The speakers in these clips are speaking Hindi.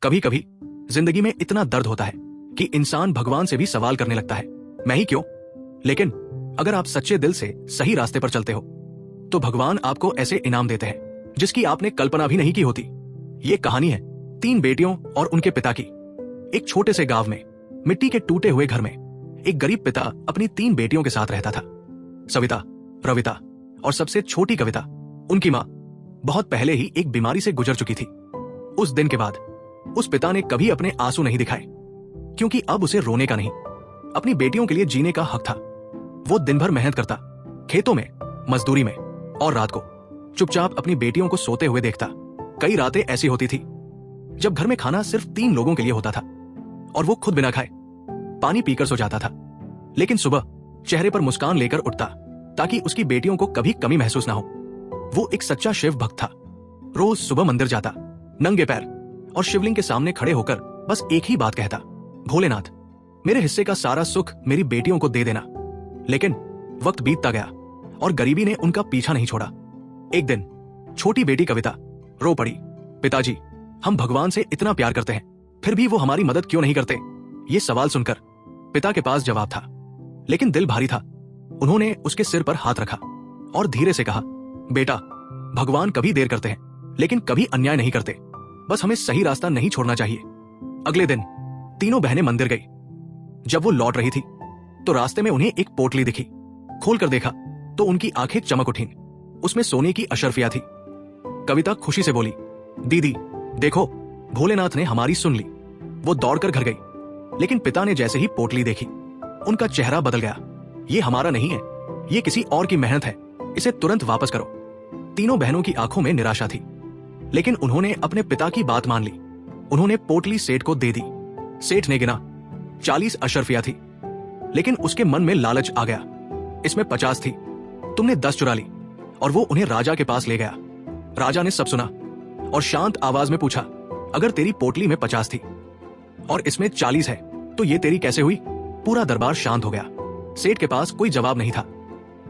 कभी कभी जिंदगी में इतना दर्द होता है कि इंसान भगवान से भी सवाल करने लगता है, मैं ही क्यों। लेकिन अगर आप सच्चे दिल से सही रास्ते पर चलते हो तो भगवान आपको ऐसे इनाम देते हैं जिसकी आपने कल्पना भी नहीं की होती। ये कहानी है 3 बेटियों और उनके पिता की। एक छोटे से गांव में मिट्टी के टूटे हुए घर में एक गरीब पिता अपनी 3 बेटियों के साथ रहता था, सविता, रविता और सबसे छोटी कविता। उनकी मां बहुत पहले ही एक बीमारी से गुजर चुकी थी। उस दिन के बाद उस पिता ने कभी अपने आंसू नहीं दिखाए, क्योंकि अब उसे रोने का नहीं, अपनी बेटियों के लिए जीने का हक था। वो दिन भर मेहनत करता, खेतों में, मजदूरी में, और रात को चुपचाप अपनी बेटियों को सोते हुए देखता। कई रातें ऐसी होती थी जब घर में खाना सिर्फ 3 लोगों के लिए होता था और वो खुद बिना खाए पानी पीकर सो जाता था। लेकिन सुबह चेहरे पर मुस्कान लेकर उठता ताकि उसकी बेटियों को कभी कमी महसूस ना हो। वो एक सच्चा शिव भक्त था। रोज सुबह मंदिर जाता, नंगे पैर, और शिवलिंग के सामने खड़े होकर बस एक ही बात कहता, भोलेनाथ, मेरे हिस्से का सारा सुख मेरी बेटियों को दे देना। लेकिन वक्त बीतता गया और गरीबी ने उनका पीछा नहीं छोड़ा। एक दिन छोटी बेटी कविता रो पड़ी, पिताजी, हम भगवान से इतना प्यार करते हैं, फिर भी वो हमारी मदद क्यों नहीं करते। ये सवाल सुनकर पिता के पास जवाब था, लेकिन दिल भारी था। उन्होंने उसके सिर पर हाथ रखा और धीरे से कहा, बेटा, भगवान कभी देर करते हैं लेकिन कभी अन्याय नहीं करते, बस हमें सही रास्ता नहीं छोड़ना चाहिए। अगले दिन तीनों बहनें मंदिर गई। जब वो लौट रही थी तो रास्ते में उन्हें एक पोटली दिखी। खोलकर देखा तो उनकी आंखें चमक उठीं। उसमें सोने की अशर्फियां थी। कविता खुशी से बोली, दीदी देखो, भोलेनाथ ने हमारी सुन ली। वो दौड़कर घर गई, लेकिन पिता ने जैसे ही पोटली देखी उनका चेहरा बदल गया। ये हमारा नहीं है, ये किसी और की मेहनत है, इसे तुरंत वापस करो। तीनों बहनों की आंखों में निराशा थी, लेकिन उन्होंने अपने पिता की बात मान ली। उन्होंने पोटली सेठ को दे दी। सेठ ने गिना, 40 अशर्फियां थी, लेकिन उसके मन में लालच आ गया। इसमें 50 थी, तुमने 10 चुरा ली, और वो उन्हें राजा के पास ले गया। राजा ने सब सुना और शांत आवाज में पूछा, अगर तेरी पोटली में 50 थी और इसमें 40 है तो ये तेरी कैसे हुई। पूरा दरबार शांत हो गया। सेठ के पास कोई जवाब नहीं था।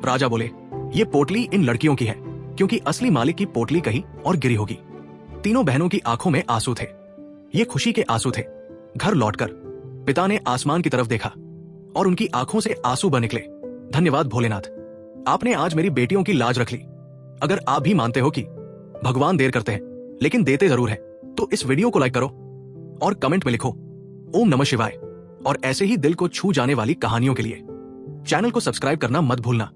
राजा बोले, ये पोटली इन लड़कियों की है, क्योंकि असली मालिक की पोटली कहीं और गिरी होगी। तीनों बहनों की आंखों में आंसू थे। ये खुशी के आंसू थे। घर लौटकर पिता ने आसमान की तरफ देखा और उनकी आंखों से आंसू बह निकले। धन्यवाद भोलेनाथ, आपने आज मेरी बेटियों की लाज रख ली। अगर आप भी मानते हो कि भगवान देर करते हैं लेकिन देते जरूर है, तो इस वीडियो को लाइक करो और कमेंट में लिखो ओम नमः शिवाय। और ऐसे ही दिल को छू जाने वाली कहानियों के लिए चैनल को सब्सक्राइब करना मत भूलना।